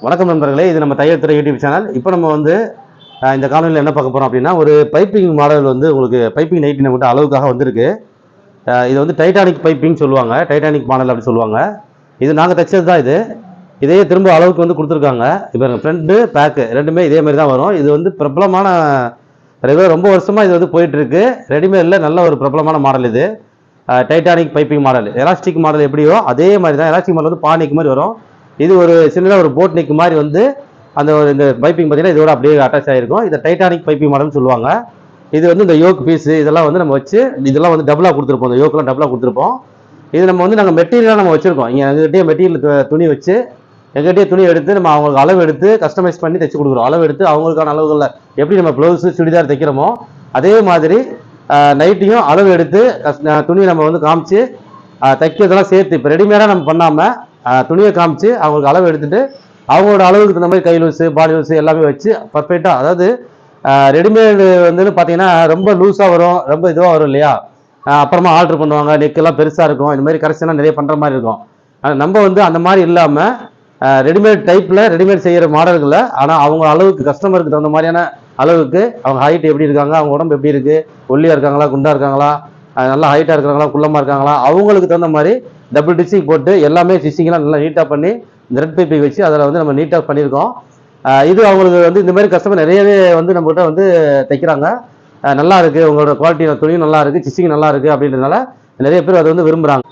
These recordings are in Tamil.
வணக்கம் நண்பர்களே, இது நம்ம தையல் துறை யூடியூப் சேனல். இப்போ நம்ம வந்து இந்த காணொலியில் என்ன பார்க்க போகிறோம் அப்படின்னா, ஒரு பைப்பிங் மாடல் வந்து உங்களுக்கு பைப்பிங் நைட்டி நம்மகிட்ட அளவுக்காக வந்திருக்கு. இது வந்து டைட்டானிக் பைப்பிங் சொல்லுவாங்க, டைட்டானிக் மாடல் அப்படி சொல்லுவாங்க. இது நாங்கள் தைச்சது தான். இதையே திரும்ப அளவுக்கு வந்து கொடுத்துருக்காங்க. இப்போ ஃப்ரண்ட்டு பேக்கு ரெண்டுமே இதே மாதிரி தான் வரும். இது வந்து பிரபலமான ரெகுலர் ரொம்ப வருஷமாக இது வந்து போயிட்டுருக்கு. ரெடிமேடில் நல்ல ஒரு பிரபலமான மாடல் இது. Titanic piping model, elastic model எப்படியோ அதே மாதிரி தான். எலாஸ்டிக் மாடல் வந்து பானிக் மாதிரி வரும். இது ஒரு சின்னதாக ஒரு போட் நெக் மாதிரி வந்து அந்த ஒரு இந்த பைப்பிங் பார்த்தீங்கன்னா இதோட அப்படியே அட்டாச் ஆகிருக்கும். இதை டைட்டானிக் பைப்பிங் மாடல்னு சொல்லுவாங்க. இது வந்து இந்த யோக் பீஸு இதெல்லாம் வந்து நம்ம வச்சு இதெல்லாம் வந்து டபுளாக கொடுத்துருப்போம். இந்த யோக்கெல்லாம் டபுளாக கொடுத்துருப்போம். இது நம்ம வந்து நாங்கள் மெட்டீரியலாக நம்ம வச்சுருக்கோம். இங்கே எங்ககிட்டயே மெட்டீரியல் துணி வச்சு எங்ககிட்டயே துணி எடுத்து நம்ம அவங்களுக்கு அளவு எடுத்து கஸ்டமைஸ் பண்ணி தைச்சு கொடுக்குறோம். அளவு எடுத்து அவங்களுக்கான அளவுகளில் எப்படி நம்ம ப்ளவுஸு சுடிதார் தைக்கிறோமோ அதே மாதிரி நைட்டையும் அளவு எடுத்து துணியை நம்ம வந்து காமிச்சு தைக்கிறதெல்லாம் சேர்த்து இப்போ ரெடிமேடாக நம்ம பண்ணாமல் துணியை காமிச்சு அவங்களுக்கு அளவு எடுத்துட்டு அவங்களோட அளவுக்கு தகுந்த மாதிரி கை லூஸு பாடி லூஸு எல்லாமே வச்சு பர்ஃபெக்டாக. அதாவது ரெடிமேடு வந்து பார்த்தீங்கன்னா ரொம்ப லூஸாக வரும், ரொம்ப இதுவாக வரும் இல்லையா. அப்புறமா ஆர்டர் பண்ணுவாங்க, நெக்கெல்லாம் பெருசாக இருக்கும், இந்த மாதிரி கரெக்ஷனாக நிறைய பண்ணுற மாதிரி இருக்கும். ஆனால் நம்ம வந்து அந்த மாதிரி இல்லாமல் ரெடிமேட் டைப்பில் ரெடிமேட் செய்கிற மாடல்களை, ஆனால் அவங்க அளவுக்கு கஸ்டமருக்கு தகுந்த மாதிரியான அளவுக்கு அவங்க ஹைட் எப்படி இருக்காங்க, அவங்க உடம்பு எப்படி இருக்குது, ஒல்லியாக இருக்காங்களா குண்டாக இருக்காங்களா, நல்லா ஹைட்டாக இருக்கிறாங்களா குள்ளமாக இருக்காங்களா, அவங்களுக்கு தகுந்த மாதிரி டபுள் டிச்சிங் போட்டு எல்லாமே ஸ்டிச்சிங்லாம் நல்லா நீட்டாக பண்ணி இந்த ரெட் பைப்பை வச்சு அதில் வந்து நம்ம நீட்டாக பண்ணியிருக்கோம். இது அவங்களுக்கு வந்து இந்த மாதிரி கஸ்டமர் நிறையவே வந்து நம்மகிட்ட வந்து தைக்கிறாங்க. நல்லா இருக்குது, உங்களோட குவாலிட்டி துணியும் நல்லா இருக்குது, ஸ்டிச்சிங் நல்லா இருக்குது அப்படின்றதுனால நிறைய பேர் அதை வந்து விரும்புகிறாங்க.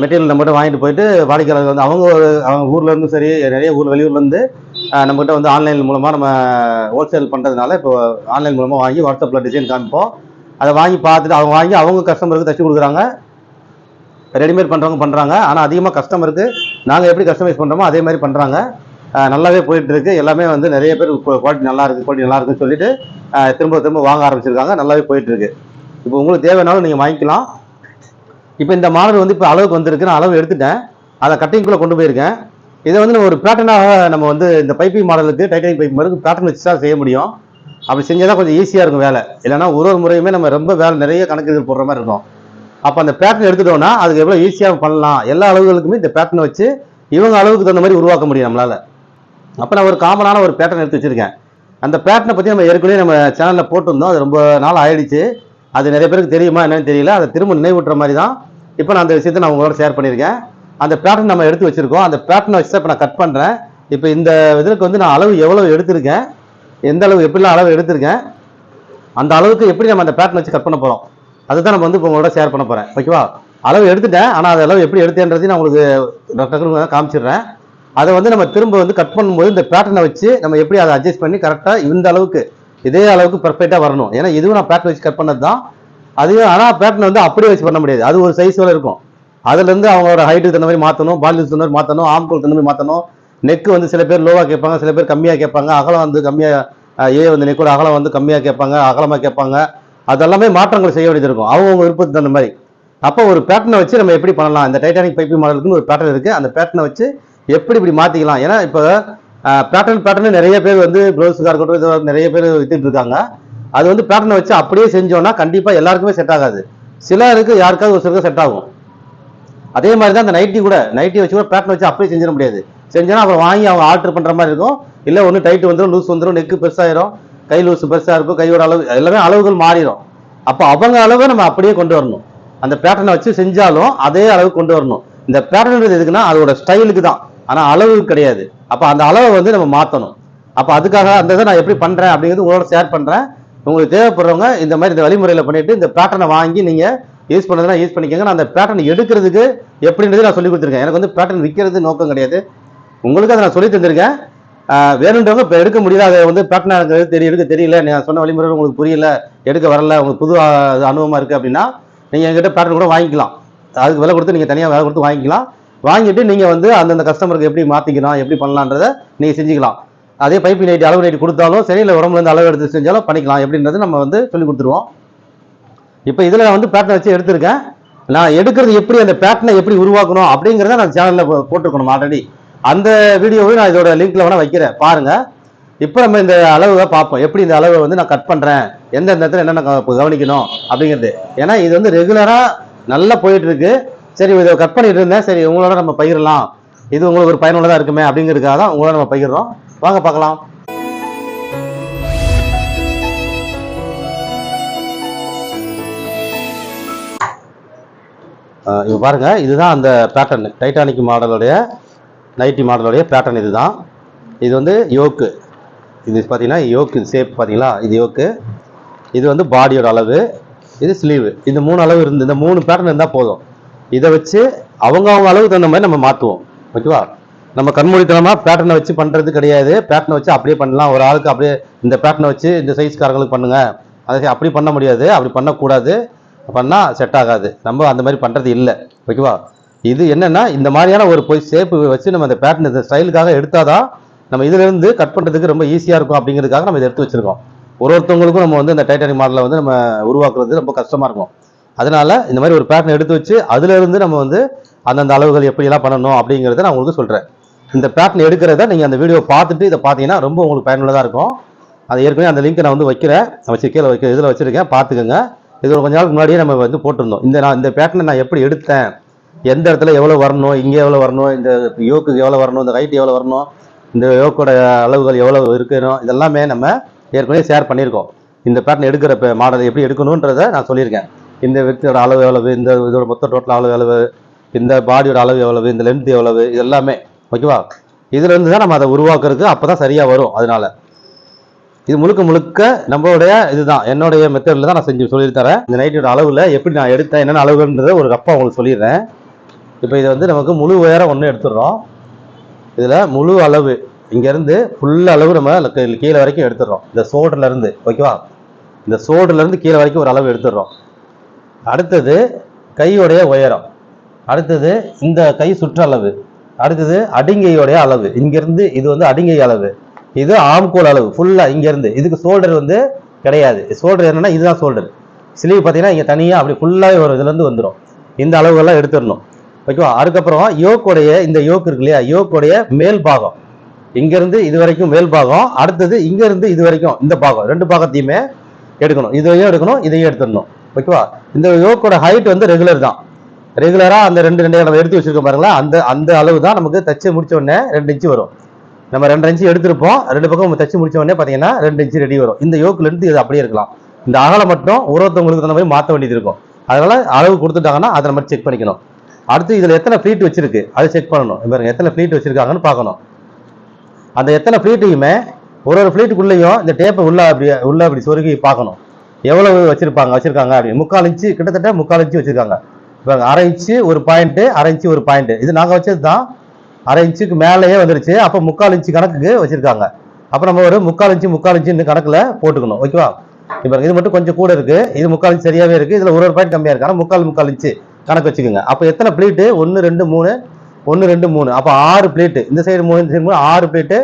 மெட்டீரியல் நம்மகிட்ட வாங்கிட்டு போயிட்டு வாடிக்கையாளர்கள் வந்து அவங்க ஊர்லேருந்து சரி நிறைய வெளியூர்லேருந்து நம்மகிட்ட வந்து ஆன்லைன் மூலமாக நம்ம ஹோல்சேல் பண்ணுறதுனால இப்போ ஆன்லைன் மூலமாக வாங்கி வாட்ஸ்அப்பில் டிசைன் காமிப்போம். அதை வாங்கி பார்த்துட்டு அவங்க கஸ்டமருக்கு தைச்சி கொடுக்குறாங்க. ரெடிமேட் பண்ணுறவங்க பண்ணுறாங்க. ஆனால் அதிகமாக கஸ்டமருக்கு நாங்கள் எப்படி கஸ்டமைஸ் பண்ணுறோமோ அதே மாதிரி பண்ணுறாங்க. நல்லாவே போயிட்டுருக்கு. எல்லாமே வந்து நிறைய பேர் குவாலிட்டி நல்லா இருக்குன்னு சொல்லிட்டு திரும்ப வாங்க ஆரம்பிச்சிருக்காங்க. நல்லாவே போயிட்டுருக்கு. இப்போ உங்களுக்கு தேவையானாலும் நீங்கள் வாங்கிக்கலாம். இப்போ இந்த மாடல் வந்து இப்போ அளவுக்கு வந்திருக்கு. நான் அளவு எடுத்துட்டேன், அதை கட்டிங்குள்ளே கொண்டு போயிருக்கேன். இதை வந்து நம்ம ஒரு பேட்டர்னாக நம்ம வந்து இந்த பைப்பிங் மாடலுக்கு டைட்டானிக் பைப் மாடலுக்கு பேட்டர்ன் வச்சு தான் செய்ய முடியும். அப்படி செஞ்சால் தான் கொஞ்சம் ஈஸியாக இருக்கும் வேலை. இல்லைனா ஒரு முறையுமே நம்ம ரொம்ப வேலை நிறைய கணக்குகள் போடுற மாதிரி இருக்கும். அப்போ அந்த பேட்டர்ன் எடுத்துட்டோம்னா அதுக்கு எவ்வளோ ஈஸியாக பண்ணலாம். எல்லா அளவுகளுக்குமே இந்த பேட்டர்னை வச்சு இவங்க அளவுக்கு தகுந்த மாதிரி உருவாக்க முடியும் நம்மளால். அப்போ நான் ஒரு காமனான ஒரு பேட்டர்ன் எடுத்து வச்சுருக்கேன். அந்த பேட்டர்னை பற்றி நம்ம ஏற்கனவே நம்ம சேனலில் போட்டிருந்தோம். அது ரொம்ப நாள் ஆயிடுச்சு. அது நிறைய பேருக்கு தெரியுமா என்னன்னு தெரியல. அதை திரும்ப நினைவூட்டுற மாதிரி தான் இப்போ நான் அந்த விஷயத்தை நான் உங்களோட ஷேர் பண்ணியிருக்கேன். அந்த பேட்டர்ன் நம்ம எடுத்து வச்சுருக்கோம். அந்த பேட்டர்னை வச்சு தான் இப்போ நான் கட் பண்ணுறேன். இப்போ இந்த இதற்கு வந்து நான் அளவு எவ்வளோ எடுத்திருக்கேன், எந்த அளவு எப்படிலாம் அளவு எடுத்திருக்கேன், அந்த அளவுக்கு எப்படி நம்ம அந்த பேட்டர்ன் வச்சு கட் பண்ண போகிறோம் அதுதான் நம்ம வந்து இப்போ உங்களோட ஷேர் பண்ண போகிறேன். ஓகேவா? அளவு எடுத்துட்டேன், ஆனால் அது அளவு எப்படி எடுத்தேன்றதையும் நான் உங்களுக்கு காமிச்சிடுறேன். அதை வந்து நம்ம திரும்ப வந்து கட் பண்ணும்போது இந்த பேட்டர்னை வச்சு நம்ம எப்படி அதை அட்ஜஸ்ட் பண்ணி கரெக்டாக இந்த அளவுக்கு இதே அளவுக்கு பர்ஃபெக்டாக வரணும். ஏன்னா இதுவும் நான் பேட்டர்ன் வச்சு கட் பண்ணது தான். அதுவும் ஆனால் பேட்டர்ன் வந்து அப்படியே வச்சு பண்ண முடியாது. அது ஒரு சைஸோட இருக்கும். அதுலேருந்து அவங்களோட ஹைட்டுக்கு தகுந்த மாதிரி மாற்றணும், பாடி தகுந்த மாதிரி மாற்றணும், ஆம்கோல் தகுந்த மாதிரி மாற்றணும். நெக்கு வந்து சில பேர் லோவாக கேட்பாங்க, சில பேர் கம்மியாக கேட்பாங்க. அகலம் வந்து கம்மியாக வந்து நெக்கோட அகலம் வந்து கம்மியாக கேட்பாங்க, அகலமாக கேட்பாங்க. அதெல்லாமே மாற்றங்கள் செய்ய வேண்டியது இருக்கும் அவங்க விருப்பத்துக்கு தகுந்த மாதிரி. அப்போ ஒரு பேட்டர்னை வச்சு நம்ம எப்படி பண்ணலாம், இந்த டைட்டானிக் பைப்பிங் மாடலுக்குன்னு ஒரு பேட்டர்ன் இருக்குது. அந்த பேட்டர்னை வச்சு எப்படி இப்படி மாற்றிக்கலாம். ஏன்னா இப்போ பேட்டர்னு நிறைய பேர் வந்து ப்ளவுஸுக்காக இருக்கட்டும் இது நிறைய பேர் வித்துட்டு இருக்காங்க. அது வந்து பேட்டர்னை வச்சு அப்படியே செஞ்சோன்னா கண்டிப்பாக எல்லாருக்குமே செட் ஆகாது. சிலருக்கு யாருக்காவது ஒரு சிலருக்கு செட் ஆகும். அதே மாதிரி தான் அந்த நைட்டி வச்சு கூட பேட்டர்ன் வச்சு அப்படியே செஞ்சிட முடியாது. செஞ்சோன்னா அப்புறம் வாங்கி அவங்க ஆல்டர் பண்ணுற மாதிரி இருக்கும். இல்லை ஒன்று டைட்டு வந்துடும், லூஸ் வந்துடும், நெக்கு பெருசாகிடும், கை லூஸ் பெருசாக இருக்கும், கையோட அளவு எல்லாமே அளவுகள் மாறிடும். அப்போ அவங்க அளவை நம்ம அப்படியே கொண்டு வரணும். அந்த பேட்டர்னை வச்சு செஞ்சாலும் அதே அளவுக்கு கொண்டு வரணும். இந்த பேட்டர்ன் எதுக்குன்னா அதோட ஸ்டைலுக்கு தான், ஆனால் அளவுக்கு கிடையாது. அப்போ அந்த அளவை வந்து நம்ம மாற்றணும். அப்போ அதுக்காக அந்த இதை நான் எப்படி பண்ணுறேன் அப்படிங்கிறது உங்களோட ஷேர் பண்ணுறேன். உங்களுக்கு தேவைப்படுறவங்க இந்த மாதிரி இந்த வழிமுறையில் பண்ணிட்டு இந்த பேட்டர்னை வாங்கி நீங்கள் யூஸ் பண்ணுறதுனா யூஸ் பண்ணிக்கோங்க. நான் அந்த பேட்டர்ன் எடுக்கிறதுக்கு எப்படின்றது நான் சொல்லி கொடுத்துருக்கேன். எனக்கு வந்து பேட்டர்ன் விற்கிறது நோக்கம் கிடையாது. உங்களுக்கு அதை நான் சொல்லி தந்திருக்கேன். வேணுன்றவங்க இப்போ எடுக்க முடியல, அதை வந்து பேட்டர்னாக இருக்கிறது எடுக்க தெரியல, நான் சொன்ன வழிமுறை உங்களுக்கு புரியல, எடுக்க வரல, உங்களுக்கு புது அனுபவமாக இருக்குது அப்படின்னா நீங்கள் எங்கிட்ட பேட்டர்ன் கூட வாங்கிக்கலாம். அதுக்கு விலை கொடுத்து நீங்கள் தனியாக விலை கொடுத்து வாங்கிக்கலாம். வாங்கிட்டு நீங்கள் வந்து அந்தந்த கஸ்டமருக்கு எப்படி மாற்றிக்கலாம், எப்படி பண்ணலான்றதை நீங்கள் செஞ்சுக்கலாம். அதே பைப்பிங் நைட்டி அளவு நைட்டி கொடுத்தாலும் சரி, இல்லை உடம்புலேருந்து அளவு எடுத்து செஞ்சாலும் பண்ணிக்கலாம். எப்படின்றது நம்ம வந்து சொல்லி கொடுத்துருவோம். இப்போ இதில் நான் வந்து பேட்டர்ன் வச்சு எடுத்திருக்கேன். நான் எடுக்கிறது எப்படி, அந்த பேட்டர்னை எப்படி உருவாக்கணும் அப்படிங்கிறத நான் சேனலில் போட்டிருக்கணும் ஆல்ரெடி. அந்த வீடியோவை நான் இதோட லிங்க்ல வேணா வைக்கிறேன், பாருங்க. இப்போ நம்ம இந்த அளவை பார்ப்போம். எப்படி இந்த அளவை வந்து நான் கட் பண்ணுறேன், எந்தெந்த இடத்துல என்னென்ன கவனிக்கணும் அப்படிங்கிறது. ஏன்னா இது வந்து ரெகுலராக நல்லா போயிட்டு இருக்கு. சரி இதை கட் பண்ணிட்டு இருந்தேன், சரி உங்களோட நம்ம பகிரலாம். இது உங்களுக்கு ஒரு பயனுள்ளதாக இருக்குமே அப்படிங்கிறதுக்காக தான் உங்களோட நம்ம பகிர்றோம். வாங்க பார்க்கலாம். இப்போ பாருங்க, இதுதான் அந்த பேட்டர்ன், டைட்டானிக் மாடலுடைய நைட்டி மாடலுடைய பேட்டர்ன். இதுதான், இது வந்து யோக்கு. இது பார்த்தீங்கன்னா யோக்கு ஷேப் பார்த்தீங்களா, இது யோக்கு. இது வந்து பாடியோட அளவு, இது ஸ்லீவு. இந்த 3 அளவு இருந்து, இந்த 3 பேட்டர்ன் இருந்தால் போதும். இதை வச்சு அவங்க அளவுக்கு தகுந்த மாதிரி நம்ம மாற்றுவோம். ஓகேவா? நம்ம கண்மூடித்தனமாக பேட்டர்னை வச்சு பண்ணுறது கிடையாது. பேட்டர்னை வச்சு அப்படியே பண்ணலாம். ஒரு ஆளுக்கு அப்படியே இந்த பேட்டர்னை வச்சு இந்த சைஸ்காரங்களுக்கு பண்ணுங்க, அதை அப்படி பண்ண முடியாது, அப்படி பண்ணக்கூடாது. பண்ணால் செட் ஆகாது. நம்ம அந்த மாதிரி பண்ணுறது இல்லை. ஓகேவா? இது என்னென்னா, இந்த மாதிரியான ஒரு ஷேப்பு வச்சு நம்ம அந்த பேட்டர்ன் இந்த ஸ்டைலுக்காக எடுத்தால் தான் நம்ம இதிலிருந்து கட் பண்ணுறதுக்கு ரொம்ப ஈஸியாக இருக்கும். அப்படிங்கிறதுக்காக நம்ம இதை எடுத்து வச்சுருக்கோம். ஒருத்தவங்களுக்கும் நம்ம வந்து இந்த டைட்டானிக் மாடலை வந்து நம்ம உருவாக்குறது ரொம்ப கஷ்டமாக இருக்கும். அதனால இந்த மாதிரி ஒரு பேட்டர்ன் எடுத்து வச்சு அதிலிருந்து நம்ம வந்து அந்தந்த அளவுகள் எப்படியெல்லாம் பண்ணணும் அப்படிங்கிறத நான் உங்களுக்கு சொல்கிறேன். இந்த பேட்டர்ன் எடுக்கிறத நீங்கள் அந்த வீடியோ பார்த்துட்டு இதை பார்த்தீங்கன்னா ரொம்ப உங்களுக்கு பயனுள்ளதாக இருக்கும். அது ஏற்கனவே அந்த லிங்க்கை நான் வந்து வைக்கிறேன், கீழே இதில் வச்சுருக்கேன், பார்த்துக்கோங்க. இது கொஞ்ச நாளுக்கு முன்னாடியே நம்ம வந்து போட்டிருந்தோம். இந்த பேட்டர்னை நான் எப்படி எடுத்தேன், எந்த இடத்துல எவ்வளோ வரணும், இங்கே எவ்வளோ வரணும், இந்த யோக்குக்கு எவ்வளோ வரணும், இந்த ஹைட் எவ்வளோ வரணும், இந்த யோக்கோட அளவுகள் எவ்வளோ இருக்கணும், இதெல்லாமே நம்ம ஏற்கனவே ஷேர் பண்ணியிருக்கோம். இந்த பேட்டர்ன் எடுக்கிற மாடல் எப்படி எடுக்கணுன்றதை நான் சொல்லியிருக்கேன். இந்த வித்தோட அளவு எவ்வளவு, இந்த இதோட மொத்த டோட்டல் அளவு எவ்வளவு, இந்த பாடியோட அளவு எவ்வளவு, இந்த லென்த் எவ்வளவு, இது எல்லாமே. ஓகேவா? இதுலேருந்து தான் நம்ம அதை உருவாக்குறதுக்கு அப்போ தான் சரியாக வரும். அதனால இது முழுக்க முழுக்க நம்மளுடைய இதுதான், என்னுடைய மெத்தடில் தான் நான் செஞ்சு சொல்லித்தரேன். இந்த நைட்டியோட அளவில் எப்படி நான் எடுத்தேன், என்னென்ன அளவுன்றதை ஒரு ரப்பாக உங்களுக்கு சொல்லிடுறேன். இப்போ இதை வந்து நமக்கு முழு உயரம் ஒன்று எடுத்துடுறோம். இதில் முழு அளவு இங்கேருந்து ஃபுல் அளவு நம்ம கீழே வரைக்கும் எடுத்துடுறோம். இந்த ஷோல்டர்லேருந்து. ஓகேவா? இந்த ஷோல்டர்லேருந்து கீழே வரைக்கும் ஒரு அளவு எடுத்துடுறோம். அடுத்தது கையோடைய உயரம், அடுத்தது இந்த கை சுற்றளவு, அடுத்தது அடிங்கையோடைய அளவு. இங்கேருந்து இது வந்து அடிங்கை அளவு, இது ஆம்கோல் அளவு ஃபுல்லாக இங்கேருந்து. இதுக்கு ஷோல்டர் வந்து கிடையாது. ஷோல்டர் என்னன்னா இதுதான் ஷோல்டர். ஸ்லீவ் பார்த்தீங்கன்னா இங்கே தனியாக அப்படி ஃபுல்லாகவே வரும், இதுலேருந்து வந்துடும். இந்த அளவுகள்லாம் எடுத்துடணும். ஓகேவா? அதுக்கப்புறம் யோக்கோடைய இந்த யோக்கு இருக்கு இல்லையா, யோக்கோடைய மேல் பாகம் இங்கேருந்து இது வரைக்கும் மேல் பாகம், அடுத்தது இங்கேருந்து இது வரைக்கும் இந்த பாகம், 2 பாகத்தையுமே எடுக்கணும். இதையும் எடுக்கணும், இதையும் எடுத்துடணும். ஓகேவா? இந்த யோக்கோட ஹைட் வந்து ரெகுலர் தான். ரெகுலராக அந்த 2 நம்ம எடுத்து வச்சிருக்கோம் பாருங்களா, அந்த அளவு தான் நமக்கு தச்சு முடிச்ச உடனே 2 இன்ச்சு வரும். நம்ம 2 இன்ச்சு எடுத்திருப்போம், 2 பக்கம் நம்ம தச்சு முடிச்ச உடனே பார்த்தீங்கன்னா 2 இன்ச்சு ரெடி வரும். இந்த யோக்குலேருந்து இது அப்படியே இருக்கலாம். இந்த அகலம் மட்டும் ஒருத்தவங்களுக்கு தகுந்த மாதிரி மாற்ற வேண்டியது இருக்கும். அதனால அளவு கொடுத்துட்டாங்கன்னா அதை நம்ம செக் பண்ணிக்கணும். அடுத்து இதில் எத்தனை ஃப்ளீட் வச்சிருக்கு அது செக் பண்ணணும். பாருங்க, எத்தனை ஃப்ளீட் வச்சிருக்காங்கன்னு பார்க்கணும். அந்த எத்தனை ஃப்ளீட்டையுமே ஒரு ஃப்ளீட்டுக்குள்ளேயும் இந்த டேப்பை உள்ள அப்படி சொருகி பார்க்கணும். எவ்வளவு வச்சிருக்காங்க அப்படி 3/4 இன்ச்சு, கிட்டத்தட்ட 3/4 இன்ச்சு வச்சிருக்காங்க. இப்போ 1/2 இன்ச்சு ஒரு பாயிண்ட், 1/2 இன்ச்சு ஒரு பாயிண்ட். இது நாங்கள் வச்சது தான். 1/2 இன்ச்சுக்கு மேலேயே வந்துருச்சு. அப்போ 3/4 இன்ச்சு கணக்குக்கு வச்சிருக்காங்க. அப்போ நம்ம ஒரு 3/4 இன்ச்சு இந்த கணக்கில் போட்டுக்கணும். ஓகேவா? இப்போ இது மட்டும் கொஞ்சம் கூட இருக்கு, இது 3/4 இன்ச்சு சரியாவே இருக்கு. இதில் ஒரு பாயிண்ட் கம்மியாக இருக்கு. ஆனால் 3/4 இன்ச்சு கணக்கு வச்சுக்கோங்க. அப்போ எத்தனை பிளேட்டு? 1 2 3 1 2 3. அப்போ 6 பிளேட்டு. இந்த சைடு 3 இந்த சைடு 3 6 பிளேட்டு.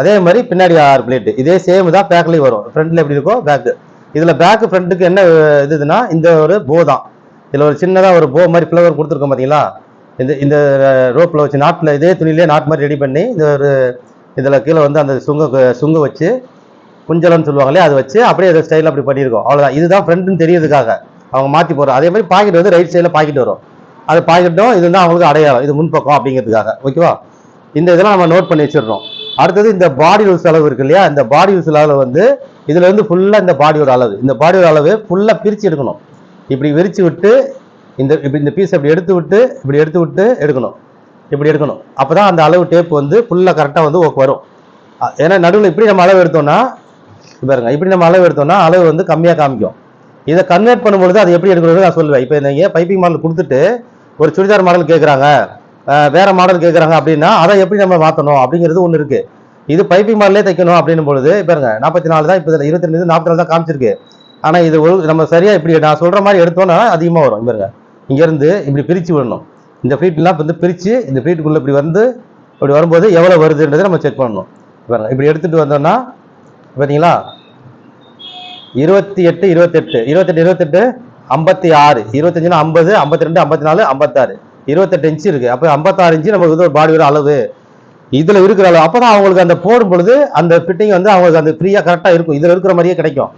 அதே மாதிரி பின்னாடி 6 பிளேட்டு. இதே சேம் தான் பேக்லேயும் வரும். ஃப்ரண்ட்ல எப்படி இருக்கோ பேக்கு. இதில் பேக்கு ஃப்ரண்ட்டுக்கு என்ன இதுனா இந்த ஒரு போ தான். இதில் ஒரு சின்னதாக ஒரு போ மாதிரி ஃப்ளவர் கொடுத்துருக்கோம் பார்த்தீங்களா? இந்த ரோப்பில் வச்சு நாட்டில் இதே துணியிலே நாட் மாதிரி ரெடி பண்ணி இந்த ஒரு இதில் கீழே வந்து அந்த சுங்க வச்சு குஞ்சலன்னு சொல்லுவாங்களே அதை வச்சு அப்படியே அதை ஸ்டைலில் அப்படி பண்ணியிருக்கோம். அவ்வளோதான். இதுதான் ஃப்ரண்ட்னு தெரியறதுக்காக அவங்க மாற்றி போகிறோம். அதே மாதிரி பாக்கெட் வந்து ரைட் சைடில் பாக்கெட் வரும். அது பாக்கெட்டும் இதுதான் அவங்களுக்கு அடையாளம், இது முன்பக்கம் அப்படிங்கிறதுக்காக. ஓகேவா? இந்த இதெல்லாம் நம்ம நோட் பண்ணி வச்சிடறோம். அடுத்தது இந்த பாடி யூஸ் அளவு இருக்கு இல்லையா, இந்த பாடி யூஸ் அளவு வந்து இதுல இருந்து ஃபுல்லா இந்த பாடியோட அளவு, இந்த பாடியோட அளவு ஃபுல்லா பிரிச்சு எடுக்கணும். இப்படி விரிச்சு விட்டு இந்த பீஸ் அப்படி எடுத்து விட்டு எடுக்கணும். இப்படி எடுக்கணும். அப்பதான் அந்த அளவு டேப் வந்து ஃபுல்லா கரெக்டா வந்து வரும். ஏன்னா நடுவில் இப்படி நம்ம அளவு எடுத்தோம்னா பாருங்க, இப்படி நம்ம அளவு எடுத்தோம்னா அளவு வந்து கம்மியா காமிக்கும். இதை கன்வெர்ட் பண்ணும்பொழுது அது எப்படி எடுக்கணும்னு நான் சொல்லுவேன். இப்போ நீங்க பைப்பிங் மாடல் கொடுத்துட்டு ஒரு சுடிதார் மாடல் கேட்குறாங்க, வேற மாடல் கேட்குறாங்க அப்படின்னா அதை எப்படி நம்ம மாற்றணும் அப்படிங்கிறது ஒன்று இருக்கு. இது பைப்பிங் மாடலே தைக்கணும் அப்படின்னும் பொழுது பாருங்க 44 தான், இப்போ 22 44 தான் காமிச்சிருக்கு. ஆனால் இது நம்ம சரியா இப்படி நான் சொல்ற மாதிரி எடுத்தோம்னா அதிகமாக வரும். பாருங்க, இங்கேருந்து இப்படி பிரித்து விடணும். இந்த ஃப்ளீட்லாம் வந்து பிரித்து இந்த ஃப்ளீட்டுக்குள்ளே இப்படி அப்படி வரும்போது எவ்வளோ வருதுன்றதை நம்ம செக் பண்ணணும். பாருங்க, இப்படி எடுத்துட்டு வந்தோம்னா பார்த்தீங்களா 28 28 28 28 56 25 50 52 54 56 28 இன்ச்சு இருக்கு. அப்போ 56 இன்ச்சு நம்ம ஒரு பாடியோட அளவு இதுல இருக்கிற அளவு. அப்பதான் அவங்களுக்கு அந்த போடும் பொழுது அந்த ஃபிட்டிங் வந்து அவங்களுக்கு அந்த ஃப்ரீயா கரெக்டா இருக்கும். இதுல இருக்கிற மாதிரியே கிடைக்கும்.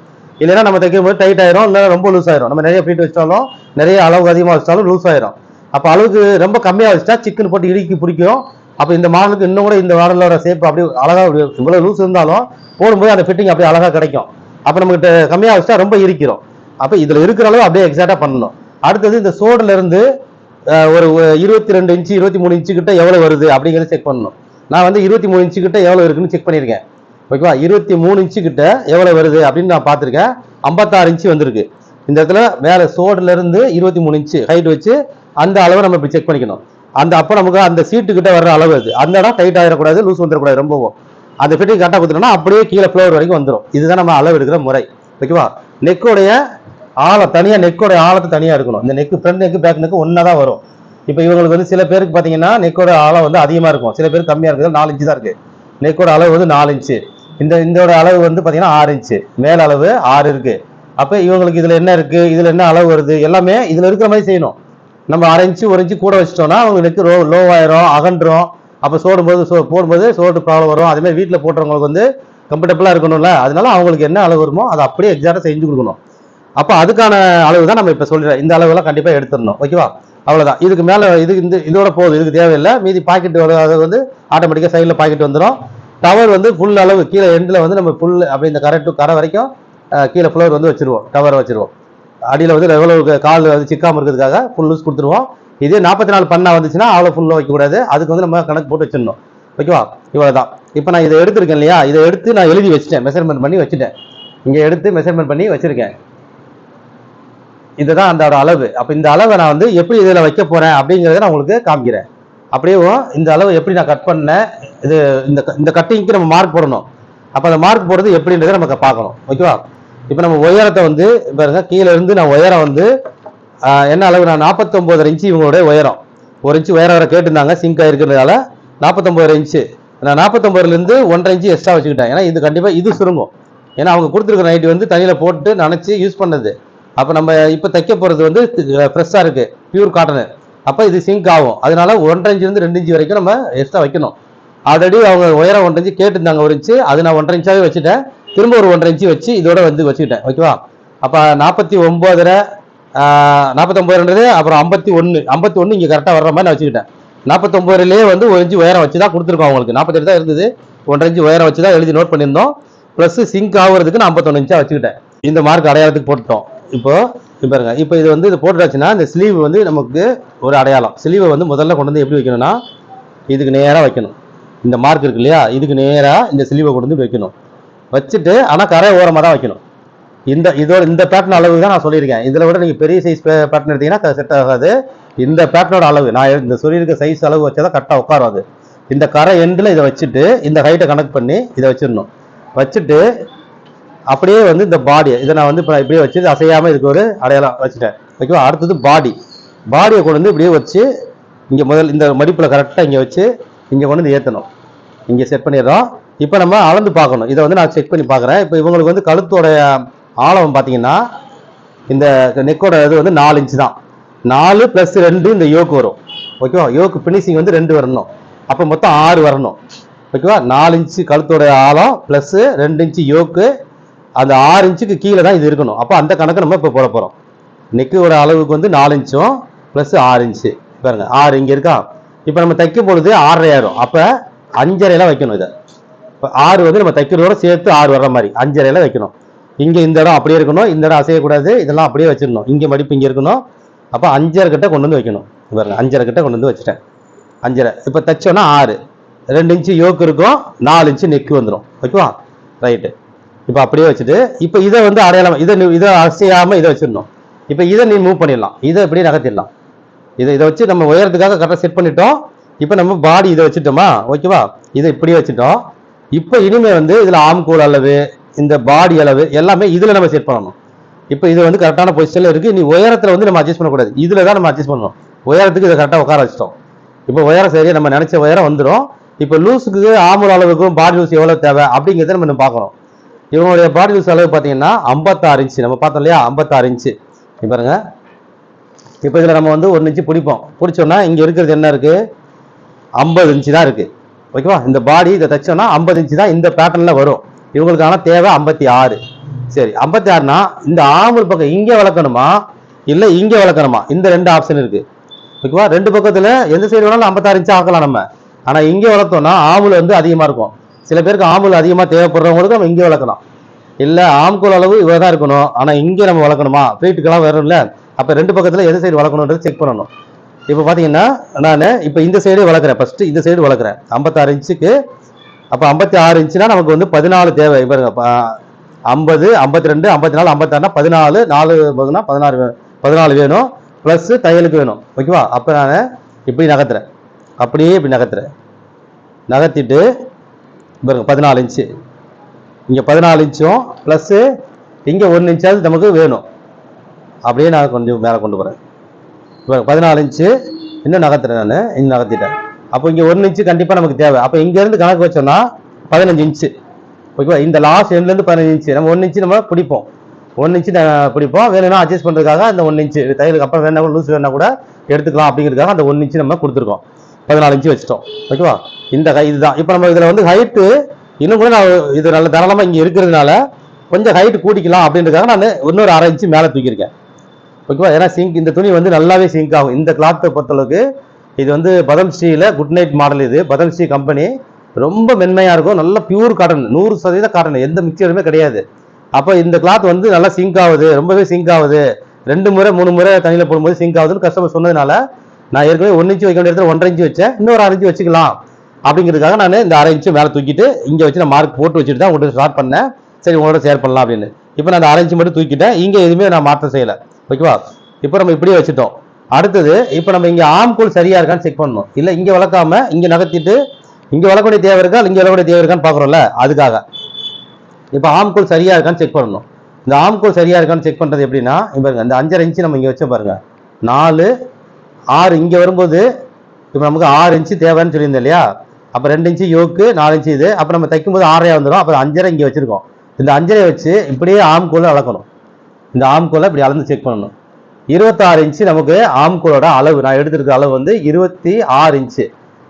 இல்லைன்னா நம்ம தைக்கும் போது டைட் ஆயிரும், இல்லை ரொம்ப லூஸ் ஆயிரும். நம்ம நிறைய ஃபிட் வச்சாலும் நிறைய அளவுக்கு அதிகமாக வச்சாலும் லூஸ் ஆயிரும். அப்போ அளவுக்கு ரொம்ப கம்மியாக வச்சுட்டா சிக்கன் போட்டு இடுக்கி பிடிக்கும். அப்போ இந்த மாடலுக்கு இன்னும் கூட இந்த மாடலோட ஷேப் அப்படி அழகா இவ்வளவு லூஸ் இருந்தாலும் போடும்போது அந்த ஃபிட்டிங் அப்படியே அழகா கிடைக்கும். அப்போ நமக்கு கம்மியாக வச்சா ரொம்ப இருக்கிறோம். அப்போ இதுல இருக்கிற அளவு அப்படியே எக்ஸாக்டா பண்ணணும். அடுத்தது இந்த சோடுல இருந்து ஒரு 22 இன்ச்சு 23 இன்ச்சு கிட்ட எவ்வளவு வருது அப்படிங்கிறத செக் பண்ணணும். நான் வந்து 23 இன்ச்சு கிட்ட எவ்வளவு இருக்குன்னு செக் பண்ணியிருக்கேன். ஓகேவா, 23 இன்ச்சு கிட்ட எவ்வளவு வருது அப்படின்னு நான் பார்த்துருக்கேன். 56 இன்ச்சு வந்திருக்கு. இந்த இடத்துல மேல சோடுல இருந்து 23 இன்ச்சு ஹைட் வச்சு அந்த அளவை நம்ம இப்படி செக் பண்ணிக்கணும். அப்போ நமக்கு அந்த சீட்டு கிட்ட வர்ற அளவு அது. அந்த இடம் டைட் ஆகிடக்கூடாது, லூஸ் வந்துடக்கூடாது ரொம்பவும். அந்த ஃபிட்டிங் கரெக்டாக கொடுத்துட்டோம்னா அப்படியே கீழே ஃப்ளோர் வரைக்கும் வந்துடும். இதுதான் நம்ம அளவு எடுக்கிற முறை. ஓகேவா, நெக்கோடைய ஆழம் தனியாக, நெக்கோடைய ஆழத்தை தனியாக இருக்கணும். இந்த neck front neck back neck ஒன்றா தான் வரும். இப்போ இவங்களுக்கு வந்து சில பேருக்கு பார்த்தீங்கன்னா நெக்கோட ஆழம் வந்து அதிகமாக இருக்கும், சில பேருக்கு கம்மியாக இருக்குது. 4 இன்ச்சு தான் இருக்குது. நெக்கோட அளவு வந்து 4 இன்ச்சு. இதோட அளவு வந்து பார்த்தீங்கன்னா 6 இன்ச்சு. மேல அளவு 6 இருக்கு. அப்போ இவங்களுக்கு இதில் என்ன இருக்கு, இதில் என்ன அளவு வருது, எல்லாமே இதில் இருக்கிற மாதிரி செய்யணும். நம்ம 1/2 இன்ச்சு 1 இன்ச்சு கூட வச்சிட்டோம்னா அவங்க நெக்கு லோ ஆயிரும், அகன்றும். அப்போ போடும்போது சோடு ப்ராப்ளம் வரும். அதே மாதிரி வீட்டில் போட்டுறவங்களுக்கு வந்து கம்ஃபர்டபுளாக இருக்கணும்ல, அதனால அவங்களுக்கு என்ன அளவு வருமோ அதை அப்படியே எக்ஸாக்டாக செஞ்சு கொடுக்கணும். அப்போ அதுக்கான அளவு தான் நம்ம இப்போ சொல்லிடுறோம். இந்த அளவுலாம் கண்டிப்பாக எடுத்துடணும். ஓகேவா, அவ்வளோதான். இதுக்கு மேலே இதோட போகுது, இதுக்கு தேவையில்லை. மீதி பாக்கெட் அது வந்து ஆட்டோமேட்டிக்காக சைடில் பாக்கெட் வந்துடும். டவர் வந்து ஃபுல் அளவு கீழே எண்டில் வந்து நம்ம ஃபுல் அப்படி இந்த கரை வரைக்கும் கீழே ஃப்ளோர் வந்து வச்சிருவோம், டவர் வச்சிருவோம். அடியில் வந்து எவ்வளவு கால் வந்து சிக்காமல் இருக்கிறதுக்காக ஃபுல் லூஸ் கொடுத்துருவோம். இதே 44 பண்ணா வந்துச்சுன்னா அவ்வளோ ஃபுல்லாக வைக்கக்கூடாது. அதுக்கு வந்து நம்ம கணக்கு போட்டு வச்சிடணும். ஓகேவா, இவ்வளோதான். இப்போ நான் இதை எடுத்திருக்கேன் இல்லையா, இதை எடுத்து நான் எழுதி வச்சுட்டேன், மெஷர்மெண்ட் பண்ணி வச்சுட்டேன். இங்கே எடுத்து மெஷர்மெண்ட் பண்ணி வச்சிருக்கேன். இதுதான் அந்த அளவு. அப்போ இந்த அளவை நான் வந்து எப்படி இதில் வைக்க போறேன் அப்படிங்கிறத நான் உங்களுக்கு காமிக்கிறேன். அப்படியே இந்த அளவு எப்படி நான் கட் பண்ணேன், இது இந்த கட்டிங்க்கு நம்ம மார்க் போடணும். அப்போ அந்த மார்க் போடுறது எப்படின்றத நமக்கு பார்க்கணும். ஓகேவா, இப்போ நம்ம உயரத்தை வந்து பாருங்க, கீழே இருந்து நான் உயரம் வந்து என்ன அளவு, நான் 49 இன்ச்சு இவங்களுடைய உயரம். 1 இன்ச்சு உயரம் வர கேட்டிருந்தாங்க, சிங்க் ஆகிருக்கிறதுனால 49 இன்ச்சு. நான் 49லேருந்து 1.5 இன்ச்சு எக்ஸ்ட்ரா வச்சுக்கிட்டேன். ஏன்னா இது கண்டிப்பாக இது சுருங்கும். ஏன்னா அவங்க கொடுத்துருக்க நைட்டு வந்து தண்ணியில் போட்டு நினச்சி யூஸ் பண்ணது. அப்போ நம்ம இப்போ தைக்க போகிறது வந்து ஃப்ரெஷ்ஷாக இருக்குது, பியூர் காட்டனு. அப்போ இது சிங்க் ஆகும். அதனால 1.5 இன்ச்சிலேருந்து 2 இன்ச்சு வரைக்கும் நம்ம எக்ஸ்ட்ரா வைக்கணும். ஆல்ரெடி அவங்க உயரம் 1.5 இன்ச்சு கேட்டிருந்தாங்க, 1 இன்ச்சு. அது நான் 1.5 இன்ச்சாவே வச்சுட்டேன். திரும்ப ஒரு 1.5 இன்ச்சு வச்சு இதோட வந்து வச்சுக்கிட்டேன். ஓகேவா, அப்போ 49 49ன்றது அப்புறம் 51 இங்கே கரெக்டாக வர்ற மாதிரி நான் வச்சுக்கிட்டேன். 49லேயே வந்து 1 இன்ச்சு உயரம் வச்சு தான் கொடுத்துருக்கோம். அவங்களுக்கு 48 தான் இருந்தது, 1.5 இன்ச்சு உயரம் வச்சு தான் எழுதி நோட் பண்ணியிருந்தோம். ப்ளஸ் சிங்க் ஆகுறதுக்கு நான் 51 இன்ச்சா வச்சுக்கிட்டேன். இந்த மார்க் அடையாளத்துக்கு போட்டுட்டோம். இப்போ பாருங்க, இப்போ இது வந்து இது போட்டுட்டாச்சுன்னா இந்த ஸ்லீவ் வந்து நமக்கு ஒரு அடையாளம். ஸ்லீவை வந்து முதல்ல கொண்டு வந்து எப்படி வைக்கணும்னா இதுக்கு நேராக வைக்கணும். இந்த மார்க் இருக்கு இல்லையா, இதுக்கு நேராக இந்த ஸ்லீவை கொண்டு வந்து வைக்கணும். வச்சுட்டு ஆனால் கரை ஓரமாக தான் வைக்கணும். இந்த பேட்டர்ன் அளவு தான் நான் சொல்லியிருக்கேன். இதில் விட நீங்கள் பெரிய சைஸ் பேட்டர்ன் எடுத்தீங்கன்னா செட் ஆகாது. இந்த பேட்டர்னோட அளவு நான் இந்த சொல்லியிருக்க சைஸ் அளவு வச்சா தான் கரெக்டாக உட்காராது. இந்த கரை எண்டில் இதை வச்சுட்டு இந்த ஹைட்டை கனெக்ட் பண்ணி இதை வச்சிடணும். வச்சுட்டு அப்படியே வந்து இந்த பாடியை இதை நான் வந்து இப்போ இப்படியே வச்சு அசையாமல் இதுக்கு ஒரு அடையாளம் வச்சுட்டேன். ஓகேவா, அடுத்தது பாடியை கொண்டு வந்து இப்படியே வச்சு இங்கே முதல் இந்த மடிப்பில் கரெக்டாக இங்கே வச்சு இங்கே கொண்டு வந்து ஏற்றணும். இங்கே செட் பண்ணிடுறோம். இப்போ நம்ம அளந்து பார்க்கணும். இதை வந்து நான் செக் பண்ணி பார்க்குறேன். இப்போ இவங்களுக்கு வந்து கழுத்தோடைய ஆழம் பார்த்தீங்கன்னா இந்த நெக்கோட இது வந்து 4 இன்ச்சு தான். 4 + 2 இந்த யோக்கு வரும். ஓகேவா, யோக்கு ஃபினிஷிங் வந்து 2 வரணும். அப்போ மொத்தம் 6 வரணும். ஓகேவா, 4 இன்ச்சு கழுத்தோட ஆழம் ப்ளஸ் 2 இன்ச்சு யோக்கு, அந்த 6 இன்ச்சுக்கு கீழே தான் இது இருக்கணும். அப்போ அந்த கணக்கு நம்ம இப்போ போட போகிறோம். நெக்கோட அளவுக்கு வந்து 4 இன்ச்சும் ப்ளஸ் 6 இன்ச்சு பாருங்க, 6 இங்கே இருக்கா. இப்போ நம்ம தைக்கும் பொழுது 6.5 ஆயிரும். அப்போ 5.5 வைக்கணும். இதை இப்போ 6 வந்து நம்ம தைக்கிறதோட சேர்த்து 6 வர்ற மாதிரி 5.5 வைக்கணும். இங்கே இந்த இடம் அப்படியே இருக்கணும், இந்த இடம் அசையக்கூடாது, இதெல்லாம் அப்படியே வச்சிடணும். இங்கே மடிப்பு இங்கே இருக்கணும். அப்போ 5.5 கிட்ட கொண்டு வந்து வைக்கணும். பாருங்க, 5.5 கிட்ட கொண்டு வந்து வச்சுட்டேன். 5.5 இப்போ தைச்சோன்னா 6, 2 இன்ச்சு யோக்கு இருக்கும், 4 இன்ச்சு நெக்கு வந்துடும். ஓகேவா, ரைட்டு. இப்போ அப்படியே வச்சுட்டு இப்போ இதை வந்து அடையாளம் இதை அசையாமல் இதை வச்சிடணும். இப்போ இதை நீ மூவ் பண்ணிடலாம், இதை இப்படியே நகர்த்திடலாம். இதை வச்சு நம்ம உயரத்துக்காக கரெக்டாக செட் பண்ணிட்டோம். இப்போ நம்ம பாடி இதை வச்சுட்டோமா, ஓகேவா, இதை இப்படியே வச்சுட்டோம். இப்போ இனிமேல் வந்து இதில் ஆம்கோல் அளவு, இந்த பாடி அளவு எல்லாமே இதில் நம்ம செட் பண்ணணும். இப்போ இது வந்து கரெக்டான பொசிஷனில் இருக்குது. நீ உயரத்தில் வந்து நம்ம அட்ஜஸ்ட் பண்ணக்கூடாது, இதில் தான் நம்ம அட்ஜஸ்ட் பண்ணணும். உயரத்துக்கு இதை கரெக்டாக உட்கார வச்சிட்டோம். இப்போ உயரம் சரியாக நம்ம நினச்ச உயரம் வந்துடும். இப்போ லூஸுக்கு ஆமூல் அளவுக்கும் பாடி லூஸ் எவ்வளோ தேவை அப்படிங்கிறத நம்ம பார்க்கணும். இவங்களுடைய பாடி லூஸ் அளவு பார்த்தீங்கன்னா 56 இன்ச்சு. நம்ம பார்த்தோம் இல்லையா, 56 இன்ச்சு. பாருங்க, இப்போ இதில் நம்ம வந்து 1 இன்ச்சு பிடிச்சோம்னா இங்கே இருக்கிறது என்ன இருக்குது, 50 இன்ச்சு தான் இருக்குது. ஓகேவா, இந்த பாடி இதை தைச்சோம்னா 50 இன்ச்சு தான் இந்த பேட்டர்னில் வரும். இவங்களுக்கான தேவை 56. சரி, 56னா இந்த ஆம்பல் பக்கம் இங்கே வளர்க்கணுமா இல்லை இங்கே வளர்க்கணுமா, இந்த 2 ஆப்ஷன் இருக்குது. ஓகேவா, 2 பக்கத்தில் எந்த சைடு வேணாலும் 56 இன்ச்சு ஆக்கலாம் நம்ம. ஆனால் இங்கே வளர்த்தோம்னா ஆம்புல் வந்து அதிகமாக இருக்கும். சில பேருக்கு ஆம்புல் அதிகமாக தேவைப்படுறவங்களுக்கு நம்ம இங்கே வளர்க்கலாம். இல்லை ஆம்கோல் அளவு இவ்வளோ தான் இருக்கணும், ஆனால் இங்கே நம்ம வளர்க்கணுமா, ப்ளீட்டுக்கெல்லாம் வரும்ல, அப்போ ரெண்டு பக்கத்தில் எது சைடு வளர்க்கணுன்றது செக் பண்ணணும். இப்போ பார்த்தீங்கன்னா நான் இப்போ இந்த சைடு வளர்க்குறேன், ஃபஸ்ட்டு இந்த சைடு வளர்க்குறேன் 56 இன்ச்சுக்கு. அப்போ 56 இன்ச்சுனா நமக்கு வந்து 14 தேவை. இப்போ 50, 52, 54, 56னா 14, 4 போகுதுன்னா 14 வேணும், ப்ளஸ் தையலுக்கு வேணும். ஓகேவா? அப்போ நான் இப்படி நகர்த்துறேன், அப்படியே இப்படி நகர்த்திட்டு பாருங்க 14 இன்ச்சு, இங்கே 14 இன்ச்சும் ப்ளஸ்ஸு இங்கே 1 இன்ச்சாவது நமக்கு வேணும். அப்படியே நான் கொஞ்சம் மேலே கொண்டு போகிறேன். இப்போ 14 இன்ச்சு இன்னும் நகர்த்துறேன், நான் இன்னும் நகர்த்திட்டேன். அப்போ இங்கே 1 இன்ச்சு கண்டிப்பாக நமக்கு தேவை. அப்போ இங்கேருந்து கணக்கு வச்சோம்னா 15 இன்ச்சு. ஓகேவா? இந்த லாஸ்ட் எண்ட்லேருந்து 15 இன்ச்சு, நம்ம 1 இன்ச்சு நம்ம பிடிப்போம், 1 இன்ச்சு பிடிப்போம். வேணும்னா அட்ஜஸ்ட் பண்ணுறதுக்காக அந்த 1 இன்ச்சு தையலுக்கு அப்புறம் வேணா கூட லூஸ் வேணா கூட எடுத்துக்கலாம் அப்படிங்கிறதுக்காக அந்த 1 இன்ச்சு நம்ம கொடுத்துருக்கோம். 14 இன்ச்சு வச்சிட்டோம். ஓகேவா? இந்த இதுதான். இப்போ நம்ம இதில் வந்து ஹைட்டு இன்னும் கூட நான் இது நல்ல தாராளமாக இங்கே இருக்கிறதுனால கொஞ்சம் ஹைட்டு கூட்டிக்கலாம் அப்படின்றதுக்காக நான் இன்னொரு 1/2 இன்ச்சு மேலே தூக்கியிருக்கேன். ஓகேவா? ஏன்னா இந்த துணி வந்து நல்லாவே சிங்க் ஆகும். இந்த கிளாத்தை பொறுத்தளவுக்கு இது வந்து பதம்ஸ்ரீல குட் நைட் மாடல். இது பதம்ஸ்ரீ கம்பெனி, ரொம்ப மென்மையாக இருக்கும், நல்ல பியூர் காட்டன், 100% காட்டன், எந்த மிக்சருமே கிடையாது. அப்போ இந்த கிளாத் வந்து நல்லா சிங்க் ஆகுது, ரொம்பவே சிங்க் ஆகுது. 2 முறை 3 முறை தண்ணியில் போடும்போது சிங்க் ஆகுதுன்னு கஸ்டமர் சொன்னதுனால நான் ஏற்கனவே 1 இன்ச்சு வைக்க வேண்டிய இடத்துல 1/2 இன்ச்சு வச்சேன், இன்னொரு 1/2 இன்ச்சு வச்சுக்கலாம் அப்படிங்கிறதுக்காக நான் இந்த 1/2 இன்ச்சு மேலே தூக்கிட்டு இங்கே வச்சு நான் மார்க் போட்டு வச்சுட்டு தான் உங்களுக்கு ஸ்டார்ட் பண்ணேன். சரி உங்களோட ஷேர் பண்ணலாம் அப்படின்னு. இப்போ நான் அந்த 1/2 இன்ச்சு மட்டும் தூக்கிட்டேன், இங்கே எதுவுமே நான் மாற்றம் செய்யலை. ஓகேவா? இப்போ நம்ம இப்படியே வச்சுட்டோம். அடுத்தது இப்போ நம்ம இங்கே ஆம்கோல் சரியா இருக்கான்னு செக் பண்ணணும். இல்லை இங்கே வளர்க்காம இங்கே நகர்த்திட்டு இங்கே வளர்க்கக்கூடிய தேவை இருக்கா, இங்கே வளர்க்கக்கூடிய தேவை இருக்கான்னு பார்க்குறோம்ல, அதுக்காக இப்போ ஆம்கோல் சரியா இருக்கான்னு செக் பண்ணணும். இந்த ஆம்கோல் சரியா இருக்கான்னு செக் பண்ணுறது எப்படின்னா, பாருங்க இந்த 5.5 இன்ச்சு நம்ம இங்கே வச்ச பாருங்க, 4, 6 இங்கே வரும்போது இப்போ நமக்கு 6 இன்ச்சு தேவைன்னு சொல்லியிருந்தோம் இல்லையா? அப்போ 2 இன்ச்சு யோக்கு, 4 இன்ச்சு இது. அப்போ நம்ம தைக்கும்போது 6 வந்துடும். அப்போ 5.5 இங்கே வச்சிருக்கோம். இந்த 5.5 வச்சு இப்படியே ஆம்கோலை அளக்கணும். இந்த ஆம்கோலை இப்படி அளந்து செக் பண்ணணும். 26 இன்ச்சு நமக்கு ஆம்கோலோட அளவு, நான் எடுத்துருக்க அளவு வந்து 26 இன்ச்சு.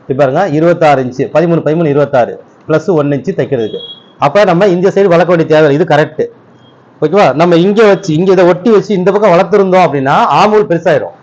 இப்போ பாருங்க 26 இன்ச்சு, 13, 13, 26 ப்ளஸ் 1 இன்ச்சு தைக்கிறதுக்கு. அப்போ நம்ம இந்த சைடு வளர்க்க வேண்டிய தேவை, இது கரெக்டு. ஓகேவா? நம்ம இங்கே வச்சு இங்கே இதை ஒட்டி வச்சு இந்த பக்கம் வளர்த்துருந்தோம் அப்படின்னா ஆம்பூல் பெருசாயிடும்.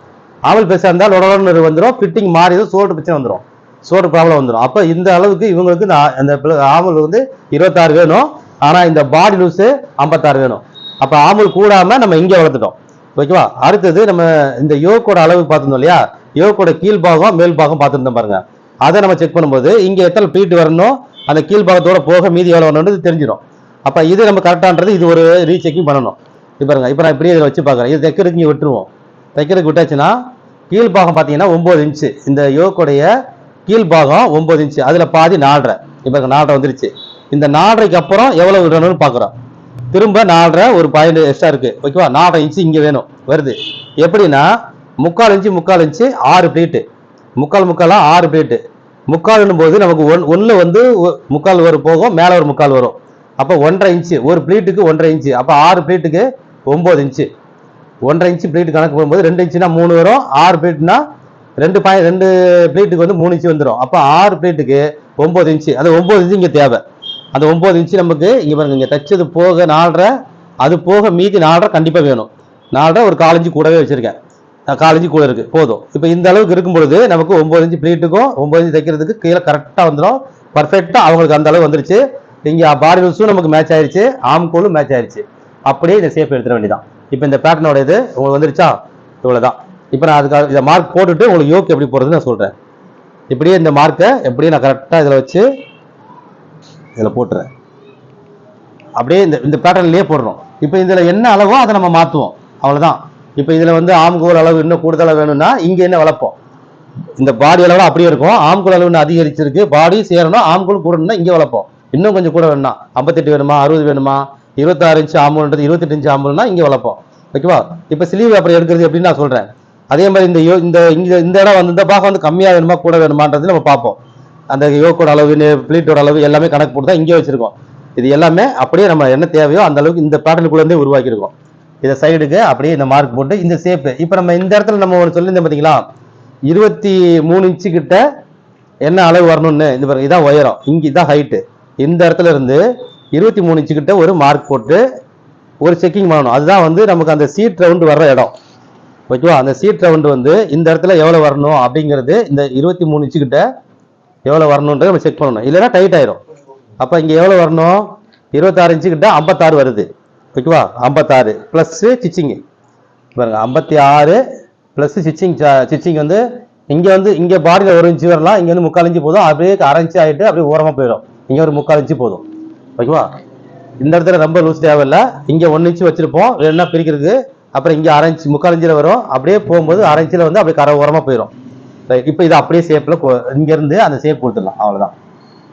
ஆம்பூல் பெருசாக இருந்தால் லொடலொன்னு வந்துடும், ஃபிட்டிங் மாறிடும், சோல்டர் பிரச்சனை வந்துடும், சோல்டர் ப்ராப்ளம் வந்துடும். அப்போ இந்த அளவுக்கு இவங்களுக்கு அந்த ஆம்பூல் வந்து 26 வேணும், ஆனால் இந்த பாடி லூஸு 56 வேணும். அப்போ ஆம்பூல் கூடாமல் நம்ம இங்கே வளர்த்துட்டோம். ஓகேவா? அடுத்தது நம்ம இந்த யோக்கோட அளவு பார்த்துருந்தோம் இல்லையா? யோக்கோட கீழ் பாகம் மேல் பாகம் பார்த்துருந்தோம் பாருங்க. அதை நம்ம செக் பண்ணும்போது இங்கே எத்தனை ப்ளீட் வரணும், அந்த கீழ் பாகத்தோட போக மீதி எவ்வளோ வரணும்னு தெரிஞ்சிடும். அப்போ இது நம்ம கரெக்டான்றது இது ஒரு ரீசெக்கிங் பண்ணணும். இப்போ பாருங்க, இப்போ நான் இப்படியே இதில் வச்சு பார்க்குறேன். இது தைக்கிறதுக்கு இங்கே விட்டுருவோம். தைக்கிறதுக்கு விட்டாச்சுன்னா கீழ் பாகம் பார்த்தீங்கன்னா 9 இன்ச்சு, இந்த யோக்கோடைய கீழ் பாகம் 9 இன்ச்சு, அதில் பாதி 4.5. இப்போ 4.5 வந்துருச்சு. இந்த 4.5க்கு அப்புறம் எவ்வளோ விடணும்னு பார்க்குறோம். திரும்ப 4.5 ஒரு பாயிண்ட் எக்ஸ்ட்ரா இருக்கு. ஓகேவா? 4.5 இன்ச்சு இங்கே வேணும் வருது. எப்படின்னா 3/4 இன்ச்சு 3/4 இன்ச்சு 6 ப்ளீட்டு, 3/4 6 ப்ளீட்டு. 3/4 போது நமக்கு ஒன்று வந்து 3/4 வரும் போகும், மேலே ஒரு 3/4 வரும். அப்போ 1.5 இன்ச்சு ஒரு ப்ளீட்டுக்கு 1.5 இன்ச்சு. அப்போ 6 ப்ளீட்டுக்கு 9 இன்ச்சு. 1.5 இன்ச்சு ப்ளீட்டு கணக்கு போகும்போது 2 இன்ச்சுனா 3 வரும், 6 ப்ளீட்னா 2 ப்ளீட்டுக்கு வந்து 3 இன்ச்சு வந்துடும். அப்போ 6 ப்ளீட்டுக்கு 9 இன்ச்சு. அது 9 இன்ச்சு இங்கே தேவை. அந்த 9 இன்ச்சு நமக்கு இங்கே பாருங்க, இங்கே தைச்சது போக 4.5, அது போக மீதி 4.5 கண்டிப்பாக வேணும். 4.5 ஒரு 1/4 இன்ச்சு கூடவே வச்சிருக்கேன், 1/4 இன்ச்சு கூட இருக்கு போதும். இப்போ இந்த அளவுக்கு இருக்கும் பொழுது நமக்கு 9 இன்ச்சு ப்ளீட்டுக்கும் 9 இன்ச்சு தைக்கிறதுக்கு கீழே கரெக்டாக வந்துடும், பர்ஃபெக்டாக அவங்களுக்கு அந்த அளவு வந்துருச்சு. இங்கே பாடி லூஸும் நமக்கு மேட்ச் ஆயிடுச்சு, ஆம்கோலும் மேட்ச் ஆயிடுச்சு. அப்படியே இந்த ஷேப் எடுத்துட வேண்டியதான். இப்போ இந்த பேட்டர்னோட இது உங்களுக்கு வந்துருச்சா? இவ்வளோதான். இப்போ நான் அதுக்காக இதை மார்க் போட்டுட்டு உங்களுக்கு யோக்கு எப்படி போடுறதுன்னு நான் சொல்கிறேன். இப்படியே இந்த மார்க்கை எப்படியே நான் கரெக்டாக இதில் வச்சு இதில் போட்டுறேன். அப்படியே இந்த பேட்டர்ன்லேயே போடுறோம். இப்போ இதில் என்ன அளவோ அதை நம்ம மாற்றுவோம், அவ்வளோதான். இப்போ இதில் வந்து ஆம்கோல் அளவு இன்னும் கூடுதலாக வேணும்னா இங்கே என்ன வளர்ப்போம், இந்த பாடி அளவு அப்படியே இருக்கும், ஆம்கோல் அளவு இன்னும் அதிகரிச்சிருக்கு, பாடி சேரணும், ஆம்கோல் கூடணும்னா இங்கே வளர்ப்போம். இன்னும் கொஞ்சம் கூட வேணும்னா 58 வேணுமா, 60 வேணுமா, 26 இன்ச்சு ஆம்பூல்ன்றது 28 இன்ச்சு ஆம்பூல்னா இங்கே வளர்ப்போம். ஓகேவா? இப்போ ஸ்லீவ் அப்புறம் எடுக்கிறது எப்படின்னு நான் சொல்கிறேன். அதே மாதிரி இந்த இடம் வந்து இந்த பாகம் வந்து கம்மியாக வேணுமா கூட வேணுமான்றது நம்ம பார்ப்போம். அந்த யோக்கோட அளவு ப்ளீட்டோட அளவு எல்லாமே கணக்கு போட்டு தான் இங்கே வச்சிருக்கோம். இது எல்லாமே அப்படியே நம்ம என்ன தேவையோ அந்த அளவுக்கு இந்த பேட்டர்னுக்குள்ளே உருவாக்கியிருக்கோம். இதை சைடுக்கு அப்படியே இந்த மார்க் போட்டு இந்த ஷேப்பு. இப்போ நம்ம இந்த இடத்துல நம்ம ஒன்று சொல்லியிருந்தோம் பார்த்தீங்களா, 23 இன்ச்சு கிட்ட என்ன அளவு வரணும்னு. இந்த பாருங்க, இதான் உயரம், இங்கே இதான் ஹைட்டு. இந்த இடத்துல இருந்து 23 இன்ச்சு கிட்ட ஒரு மார்க் போட்டு ஒரு செக்கிங் பண்ணணும். அதுதான் வந்து நமக்கு அந்த சீட் ரவுண்டு வர்ற இடம். ஓகேவா? அந்த சீட் ரவுண்டு வந்து இந்த இடத்துல எவ்வளோ வரணும் அப்படிங்கிறது இந்த 23 இன்ச்சு கிட்ட எவ்வளோ வரணுன்றது நம்ம செக் பண்ணணும், இல்லைன்னா டைட் ஆயிரும். அப்போ இங்கே எவ்வளோ வரணும், 26 இன்ச்சு கிட்ட 56 வருது. ஓகேவா, 56 ப்ளஸ் ஸ்டிச்சிங்கு பாருங்க, 56 ப்ளஸ் ஸ்டிச்சிங் வந்து இங்கே பாடியில் 1 இன்ச்சு வரலாம், இங்கே வந்து 3/4 இன்ச்சு போதும், அப்படியே அரை இன்ச்சு ஆகிட்டு அப்படியே ஓரமாக போயிடும். இங்கே ஒரு 3/4 இன்ச்சு போதும். ஓகேவா, இந்த இடத்துல ரொம்ப லூஸ் தேவையில்லை. இங்கே 1 இன்ச்சு வச்சிருப்போம் வேணும்னா பிரிக்கிறதுக்கு, அப்புறம் இங்கே அரை இன்ச்சு 3/4 இன்ச்சில் வரும், அப்படியே போகும்போது அரை இன்ச்சில் வந்து அப்படியே கரை ஓரமாக போயிடும். ரைட், இப்போ இது அப்படியே ஷேப்பில் இங்கேருந்து அந்த ஷேப் கொடுத்துடலாம். அவ்வளோதான்,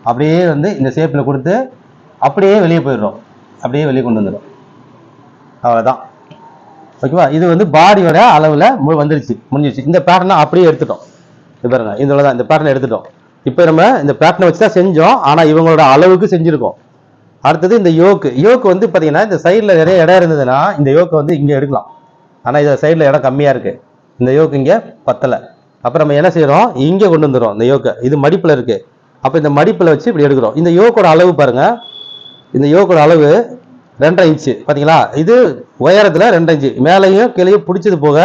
அப்படியே வந்து இந்த ஷேப்பில் கொடுத்து அப்படியே வெளியே போயிடுறோம், அப்படியே வெளியே கொண்டு வந்துடும். அவ்வளோதான். ஓகேவா, இது வந்து பாடியோட அளவில் வந்துருச்சு, முடிஞ்சிருச்சு. இந்த பேட்டர்னை அப்படியே எடுத்துட்டோம். இது பாருங்க, இதோட தான் இந்த பேட்டர்னை எடுத்துட்டோம். இப்போ நம்ம இந்த பேட்டர்னை வச்சு தான் செஞ்சோம், ஆனால் இவங்களோட அளவுக்கு செஞ்சுருக்கோம். அடுத்தது இந்த யோக்கு வந்து பார்த்தீங்கன்னா இந்த சைடில் நிறைய இடம் இருந்ததுன்னா இந்த யோக்கை வந்து இங்கே எடுக்கலாம். ஆனால் இந்த சைடில் இடம் கம்மியாக இருக்குது, இந்த யோக்கு இங்கே பத்தலை. அப்போ நம்ம என்ன செய்கிறோம், இங்கே கொண்டு வந்துடும் இந்த யோக்கை. இது மடிப்பில் இருக்குது, அப்போ இந்த மடிப்பில் வச்சு இப்படி எடுக்கிறோம். இந்த யோக்கோட அளவு பாருங்கள், இந்த யோக்கோட அளவு 2.5 இன்ச்சு பார்த்தீங்களா. இது உயரத்தில் 2 இன்ச்சு, மேலேயும் கீழே பிடிச்சது போக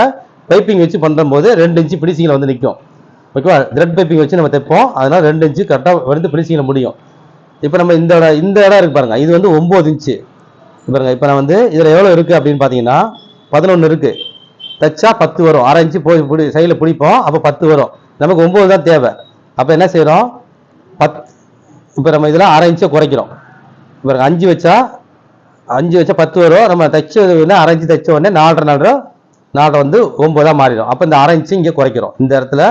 பைப்பிங் வச்சு பண்ணும்போது 2 இன்ச்சு பிடிச்சிங்கில் வந்து நிற்கும். ஓகேவா, த்ரெட் பைப்பிங் வச்சு நம்ம தைப்போம், அதனால் 2 இன்ச்சு கரெக்டாக வந்து பிடிச்சிங்கில் முடியும். இப்போ நம்ம இந்த இடம் இருக்கு பாருங்க, இது வந்து 9 இன்ச்சு பாருங்க. இப்போ நான் வந்து இதில் எவ்வளோ இருக்குது அப்படின்னு பார்த்தீங்கன்னா 11 இருக்குது. தைச்சா 10 வரும், அரை இன்ச்சு போய் சைடில் பிடிப்போம், அப்போ 10 வரும். நமக்கு 9 தான் தேவை. அப்போ என்ன செய்கிறோம், 10. இப்போ நம்ம இதில் அரை இன்ச்சை குறைக்கிறோம். இப்போ 5 வச்சா 10 வரும். நம்ம தைச்ச உடனே அரை இன்ச்சு தைச்ச உடனே 4.5 வந்து 9 மாறிடும். அப்போ இந்த அரை இன்ச்சு இங்கே குறைக்கிறோம், இந்த இடத்துல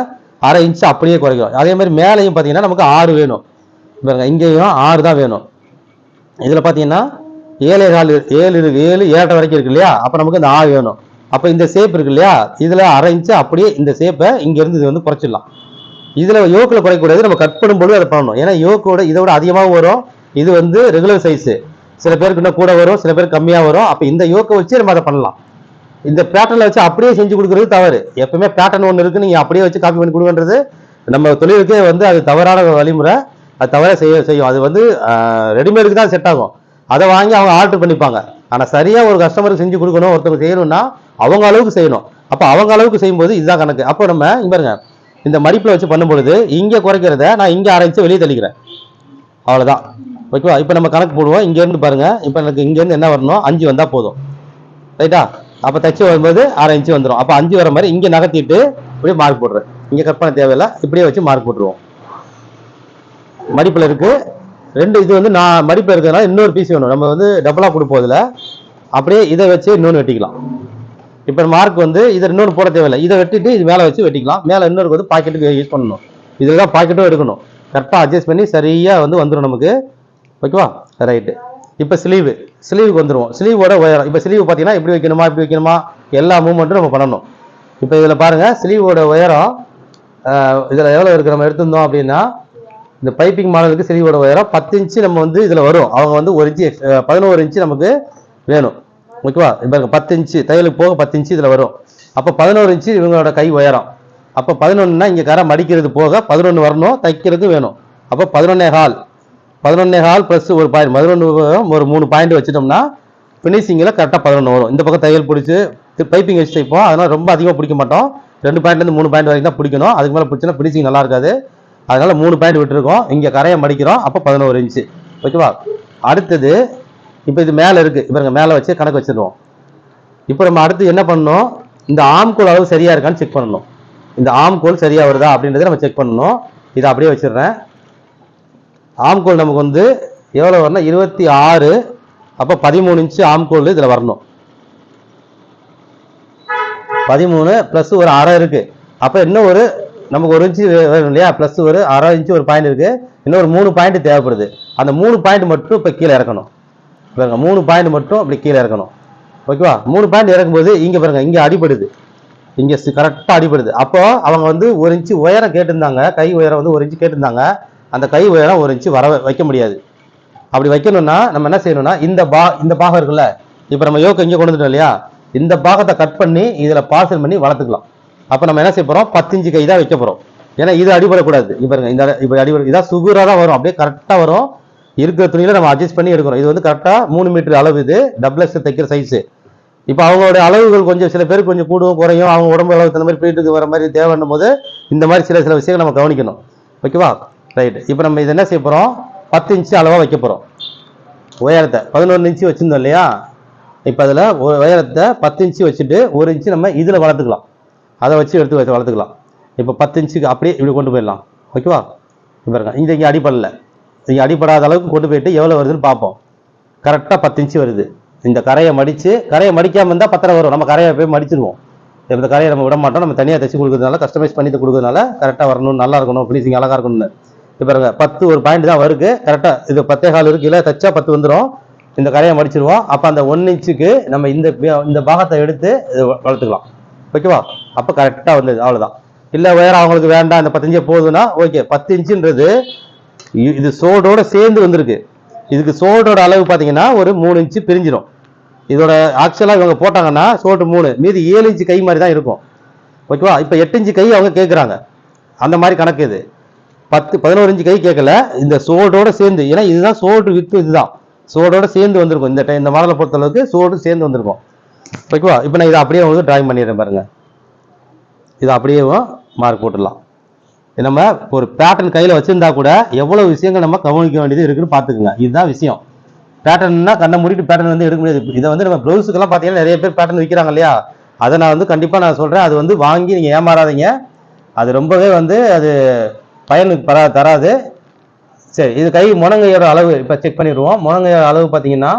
அரை இன்ச்சு அப்படியே குறைக்கிறோம். அதே மாதிரி மேலேயும் பார்த்தீங்கன்னா நமக்கு 6 வேணும் பாருங்க, இங்கேயும் 6 தான் வேணும். இதில் பார்த்தீங்கன்னா 7.5 வரைக்கும் இருக்கு இல்லையா, அப்போ நமக்கு இந்த 6 வேணும். அப்போ இந்த ஷேப் இருக்கு இல்லையா, இதில் அரை இன்ச்சு அப்படியே இந்த ஷேப்பை இங்கேருந்து இது வந்து குறைச்சிடலாம். இதில் யோக்கில் குறைக்கக்கூடாது, நம்ம கட் பண்ணும்போது அதை பண்ணணும். ஏன்னா யோக்கோட இதை விட அதிகமாக வரும், இது வந்து ரெகுலர் சைஸு. சில பேருக்கு இன்னும் கூட வரும், சில பேருக்கு கம்மியாக வரும். அப்போ இந்த யோக்கை வச்சு நம்ம அதை பண்ணலாம். இந்த பேட்டர்னில் வச்சு அப்படியே செஞ்சு கொடுக்குறது தவறு. எப்பவுமே பேட்டர்ன் ஒன்று இருக்குது, நீங்கள் அப்படியே வச்சு காப்பி பண்ணி கொடுக்குன்றது நம்ம தொழிலுக்கே வந்து அது தவறான வழிமுறை. அது தவிர செய்யும். அது வந்து ரெடிமேடுக்கு தான் செட் ஆகும், அதை வாங்கி அவங்க ஆர்டர் பண்ணிப்பாங்க. ஆனால் சரியாக ஒரு கஸ்டமருக்கு செஞ்சு கொடுக்கணும், ஒருத்தவங்க செய்யணும்னா அவங்க அளவுக்கு செய்யணும். அப்போ அவங்க அளவுக்கு செய்யும்போது இதுதான் கணக்கு. அப்போ நம்ம இங்கே பாருங்க, இந்த மடிப்பில் வச்சு பண்ணும்பொழுது இங்கே குறைக்கிறத நான் இங்கே அரை இன்ச்சு வெளியே தள்ளிக்கிறேன், அவ்வளோதான். ஓகேவா, இப்போ நம்ம கணக்கு போடுவோம். இங்கேருந்து பாருங்க, இப்போ எனக்கு இங்கேருந்து என்ன வரணும், 5 வந்தால் போதும். ரைட்டா, அப்போ தச்சு வரும்போது அரை இன்ச்சு வந்துடும். அப்போ 5 வர மாதிரி இங்கே நகர்த்திட்டு இப்படியே மார்க் போடுறேன். இங்கே கட் பண்ண தேவையில்லை, இப்படியே வச்சு மார்க் போட்டுருவோம். மடிப்பில் இருக்குது 2. இது வந்து நான் மடிப்பில் இருக்கிறதுனால இன்னொரு பீஸ் வேணும், நம்ம வந்து டபுளாக கொடுப்போதில் அப்படியே இதை வச்சு இன்னொன்று வெட்டிக்கலாம். இப்போ மார்க் வந்து இதை இன்னொன்று போட தேவையில்லை, இதை வெட்டிட்டு இது மேலே வச்சு வெட்டிக்கலாம். மேலே இன்னொரு வந்து பாக்கெட்டுக்கு யூஸ் பண்ணணும், இதில் தான் பாக்கெட்டும் எடுக்கணும். கரெக்டாக அட்ஜஸ்ட் பண்ணி சரியாக வந்து வந்துடும் நமக்கு. ஓகேவா, ரைட்டு. இப்போ ஸ்லீவுக்கு வந்துடுவோம். ஸ்லீவோட உயரம், இப்போ ஸ்லீவ் பார்த்தீங்கன்னா இப்படி வைக்கணுமா எல்லா மூவ்மெண்ட்டும் நம்ம பண்ணணும். இப்போ இதில் பாருங்கள், ஸ்லீவோட உயரம் இதில் எவ்வளோ இருக்குது, நம்ம எடுத்திருந்தோம் அப்படின்னா இந்த பைப்பிங் மாடலுக்கு ஸ்லீவோட உயரம் 10 இன்ச்சு நம்ம வந்து இதில் வரும். அவங்க வந்து 1 இன்ச்சு 11 இன்ச்சு நமக்கு வேணும். ஓகேவா, இப்போ 10 இன்ச்சு தையலுக்கு போக 10 இன்ச்சு இதில் வரும். அப்போ 11 இன்ச்சு இவங்களோட கை உயரம். அப்போ 11னா இங்கே கரை மடிக்கிறது போக 11 வரணும், தைக்கிறது வேணும். அப்போ 11.5 ப்ளஸ் ஒரு பாயிண்ட் 11 ஒரு 3 பாயிண்ட் வச்சுட்டோம்னா ஃபினிஷிங்கில் கரெக்டாக 11 வரும். இந்த பக்கம் தையல் பிடிச்சி பைப்பிங் வச்சு தைப்போம், அதனால் ரொம்ப அதிகமாக பிடிக்க மாட்டோம். 2 பாயிண்ட்லேருந்து 3 பாயிண்ட் வரைக்கும் தான் பிடிக்கணும். அதுக்கு மேலே பிடிச்சினா ஃபினிஷிங் நல்லா இருக்காது. அதனால் 3 பாயிண்ட் விட்டுருக்கோம். இங்கே கரையை மடிக்கிறோம், அப்போ 11 இன்ச்சு. ஓகேவா, அடுத்தது இப்போ இது மேலே இருக்குது, இப்போ மேலே வச்சு கணக்கு வச்சுருவோம். இப்போ நம்ம அடுத்து என்ன பண்ணணும், இந்த ஆம்கோல் அளவு சரியாக இருக்கான்னு செக் பண்ணணும். இந்த ஆம்கோல் சரியாக வருதா அப்படின்றத நம்ம செக் பண்ணணும். இதை அப்படியே வச்சிடுறேன். ஆம்கோல் நமக்கு வந்து எவ்வளோ வரணும், 26. அப்போ 13 இன்ச்சு ஆம்கோல் இதில் வரணும். 13 ப்ளஸ் ஒரு அரை இருக்குது. அப்போ இன்னும் ஒரு நமக்கு 1 இன்ச்சு வேணும் இல்லையா, ப்ளஸ் ஒரு அரை இன்ச்சு ஒரு பாயிண்ட் இருக்குது. இன்னும் ஒரு 3 பாயிண்ட் தேவைப்படுது. அந்த 3 பாயிண்ட் மட்டும் இப்போ கீழே இறக்கணும். பாருங்க, 3 பாயிண்ட் மட்டும் அப்படி கீழே இறக்கணும். ஓகேவா, 3 பாயிண்ட் இறக்கும்போது இங்கே பாருங்க, இங்கே அடிபடுது, இங்கே கரெக்டாக அடிபடுது. அப்போ அவங்க வந்து 1 இன்ச்சு உயரம் கேட்டிருந்தாங்க, கை உயரம் வந்து 1 இன்ச்சு கேட்டிருந்தாங்க. அந்த கை உயரம் 1 இன்ச்சு வைக்க முடியாது. அப்படி வைக்கணும்னா நம்ம என்ன செய்யணும்னா இந்த பாகம் இருக்குல்ல, இப்போ நம்ம யோக்கு இங்கே கொண்டு வந்துட்டோம் இல்லையா, இந்த பாகத்தை கட் பண்ணி இதில் பார்சல் பண்ணி வளர்த்துக்கலாம். அப்போ நம்ம என்ன செய்ய போகிறோம், 10 இன்ச்சு கை தான் வைக்க போகிறோம். ஏன்னா இது அடிபடக்கூடாது. இப்போ பாருங்க, இந்த இப்போ அடிபட இதான் சுகராக தான் வரும், அப்படியே கரெக்டாக வரும். இருக்கிற துணியில் நம்ம அட்ஜஸ்ட் பண்ணி எடுக்கிறோம். இது வந்து கரெக்டாக 3 மீட்டர் அளவு, இது டபுள் எக்ஸ் தைக்கிற சைஸு. இப்போ அவங்களோட அளவுகள் கொஞ்சம் சில பேருக்கு கொஞ்சம் கூடும் குறையும், அவங்க உடம்பு அளவுக்கு அந்த மாதிரி போயிட்டு வர மாதிரி தேவைன்னும் போது இந்த மாதிரி சில விஷயங்கள் நம்ம கவனிக்கணும். ஓகேவா, ரைட்டு. இப்போ நம்ம இது என்ன செய்ய போகிறோம், 10 இன்ச்சு அளவாக வைக்க போகிறோம். உயரத்தை 11 இன்ச்சு வச்சுருந்தோம் இல்லையா, இப்போ அதில் உயரத்தை 10 இன்ச்சு வச்சுட்டு 1 இன்ச்சு நம்ம இதில் வளர்த்துக்கலாம். அதை வச்சு எடுத்து வச்சு வளர்த்துக்கலாம். இப்போ 10 இன்ச்சுக்கு அப்படியே இப்படி கொண்டு போயிடலாம். ஓகேவா? இப்போ இருக்க இங்கே அடிப்படல, இங்கே அடிப்படாத அளவுக்கு கொண்டு போயிட்டு எவ்வளோ வருதுன்னு பார்ப்போம். கரெக்டாக 10 இன்ச்சு வருது. இந்த கரையை மடிக்காமல் இருந்தால் 10 வரும். நம்ம கரையை போய் மடிச்சிருவோம். இந்த கரையை நம்ம விட மாட்டோம். நம்ம தனியாக தைச்சு கொடுக்குறதுனால, கஸ்டமைஸ் பண்ணி கொடுக்குறதுனால கரெக்டாக வரணும், நல்லா இருக்கணும், ஃபினிஷிங் அழகாக இருக்கணும்னு. இப்போ இருங்க 10 ஒரு பாயிண்ட் தான் வருது. கரெக்டாக இது 10.25 இருக்கு. இல்லை தைச்சா 10 வந்துடும். இந்த கரையை மடிச்சிருவோம். அப்போ அந்த 1 இன்ச்சுக்கு நம்ம இந்த பாகத்தை எடுத்து வளர்த்துக்கலாம். ஓகேவா? அப்போ கரெக்டாக வந்தது. அவ்வளோதான். இல்லை உயரம் அவங்களுக்கு வேண்டாம், இந்த 10 இன்ச்சு போதுன்னா ஓகே. 10 இன்ச்சுன்றது இது சோடோட சேர்ந்து வந்திருக்கு. இதுக்கு சோடோட அளவு பார்த்தீங்கன்னா ஒரு 3 இன்ச்சு பிரிஞ்சிடும். இதோட ஆக்சுவலாக இவங்க போட்டாங்கன்னா சோடு 3, மீதி 7 இன்ச்சு கை மாதிரி தான் இருக்கும். ஓகேவா? இப்போ 8 இன்ச்சு கை அவங்க கேட்குறாங்க. அந்த மாதிரி கணக்கு இது. 11 இன்ச்சு கை கேட்கல. இந்த சோடோட சேர்ந்து, ஏன்னா இதுதான் சோடு வித்து, இதுதான் சோடோட சேர்ந்து வந்திருக்கும். இந்த மாடலை பொறுத்தளவுக்கு சோடு சேர்ந்து வந்திருக்கும். ஓகேவா? இப்போ நான் இதை அப்படியே வந்து டிராயிங் பண்ணிடுறேன் பாருங்க. இதை அப்படியே மார்க் போட்டுடலாம். நம்ம ஒரு பேட்டர்ன் கையில் வச்சிருந்தா கூட எவ்வளவு விஷயங்கள் நம்ம கவனிக்க வேண்டியது இருக்குன்னு பார்த்துக்குங்க. இதுதான் விஷயம். பேட்டர்ன்னா கண்ணை மூடிட்டு பேட்டர்ன் வந்து எடுக்க முடியாது. இதை வந்து நம்ம ப்ளவுஸுக்கெல்லாம் பார்த்தீங்கன்னா நிறைய பேர் பேட்டர்ன் விற்கிறாங்க இல்லையா, அதை நான் வந்து கண்டிப்பாக நான் சொல்கிறேன், அது வந்து வாங்கி நீங்கள் ஏமாறாதீங்க. அது ரொம்பவே வந்து அது பயனுக்கு தராது. சரி, இது கை முழங்கையோட அளவு இப்போ செக் பண்ணிடுவோம். முழங்கையோட அளவு பார்த்தீங்கன்னா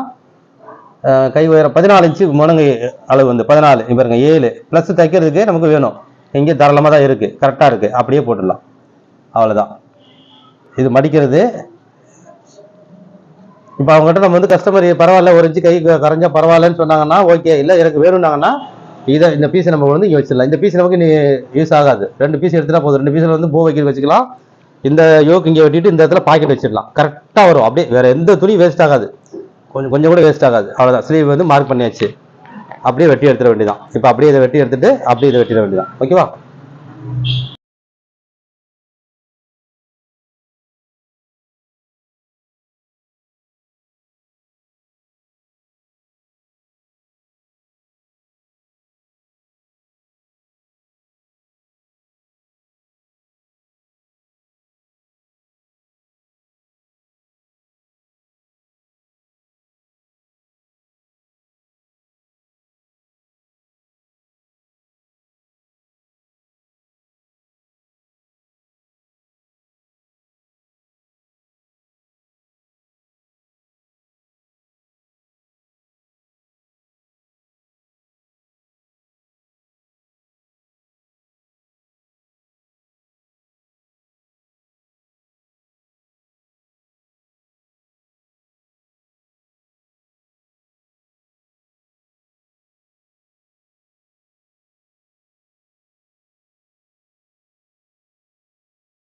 கை உயரம் 14 இன்ச்சு முழங்கை அளவு வந்து 14. இப்போ இருங்க 7 ப்ளஸ் தைக்கிறதுக்கு நமக்கு வேணும். இங்கே தாராளமாக தான் இருக்குது, கரெக்டாக இருக்குது. அப்படியே போட்டுடலாம். அவ்வளோதான். இது மடிக்கிறது. இப்போ அவங்ககிட்ட நம்ம வந்து கஸ்டமர் பரவாயில்ல 1 இன்ச்சு கை கரைஞ்சா பரவாயில்லன்னு சொன்னாங்கன்னா ஓகே. இல்லை எனக்கு வேணும்னாங்கன்னா இந்த பீஸை நம்ம வந்து இங்கே வச்சிடலாம். இந்த பீஸ் நமக்கு யூஸ் ஆகாது. 2 பீஸ் எடுத்துட்டா போதும். 2 பீஸில் வந்து பூ வைக்கிறது வச்சுக்கலாம். இந்த யோக் இங்கே வெட்டிட்டு இந்த இடத்துல பாக்கெட் வச்சிடலாம். கரெக்டாக வரும். அப்படியே வேற எந்த துணி வேஸ்ட் ஆகாது, கொஞ்சம் கூட வேஸ்ட் ஆகாது. அவ்வளோதான். ஸ்லீவ் வந்து மார்க் பண்ணியாச்சு. அப்படியே வெட்டி எடுத்துட வேண்டியதான். இப்போ அப்படியே இதை வெட்டி எடுத்துட்டு அப்படியே இதை வெட்டிட வேண்டியதான். ஓகேவா?